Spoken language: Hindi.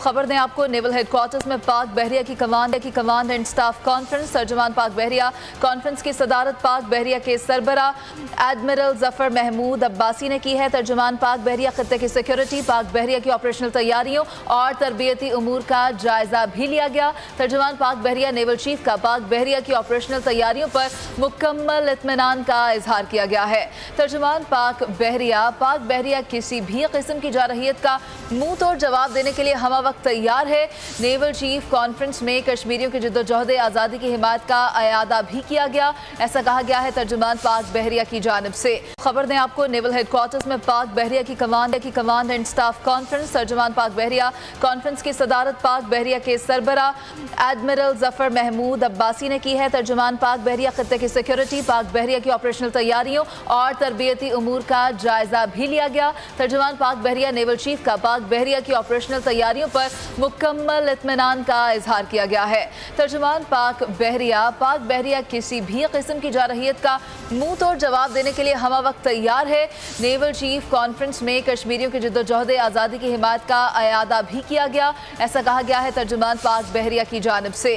खबर दें आपको, नेवल हेडक्वार्टर्स में पाक बहरिया की कमांड एंड स्टाफ कॉन्फ्रेंस। तर्जुमान पाक बहरिया कॉन्फ्रेंस की सदारत पाक बहरिया के सरबरा एडमिरल जफर महमूद अब्बासी ने की है। तर्जुमान पाक बहरिया खत्ते की सिक्योरिटी, पाक बहरिया की ऑपरेशनल तैयारियों और तरबियती उमूर का जायजा भी लिया गया। तर्जुमान पाक बहरिया नेवल चीफ का पाक बहरिया की ऑपरेशनल तैयारियों पर मुकम्मल इत्मीनान का इजहार किया गया है। तर्जुमान पाक बहरिया किसी भी किस्म की जारहियत का मुंह तोड़ जवाब देने के लिए हमा वक्त तैयार है। नेवल चीफ कॉन्फ्रेंस में कश्मीरियों की जद्दोजहद आज़ादी की हिमायत का अयादा भी किया गया, ऐसा कहा गया है तर्जुमान पाक बहरिया की जानिब से। खबर दें आपको, नेवल हेडक्वार्टर्स में पाक बहरिया की कमांड एंड स्टाफ कॉन्फ्रेंस। तर्जुमान पाक बहरिया कॉन्फ्रेंस की सदारत पाक बहरिया के सरबरा एडमिरल जफर महमूद अब्बासी ने की है। तर्जुमान पाक बहरिया खत्ते की सिक्योरिटी, पाक बहरिया की ऑपरेशनल तैयारियों और तरबियती उमूर का जायजा भी लिया गया। तर्जुमान पाक बहरिया नेवल चीफ का पाक बहरिया की ऑपरेशनल तैयारियों पर मुकम्मल इत्मीनान का इजहार किया गया है। तर्जुमान पाक बहरिया किसी भी किस्म की जारहियत का मुंह तोड़ जवाब देने के लिए हमा वक्त तैयार है। नेवल चीफ कॉन्फ्रेंस में कश्मीरियों की जद्दोजहद आज़ादी की हिमायत का अयादा भी किया गया, ऐसा कहा गया है तर्जुमान पाक बहरिया की जानिब से।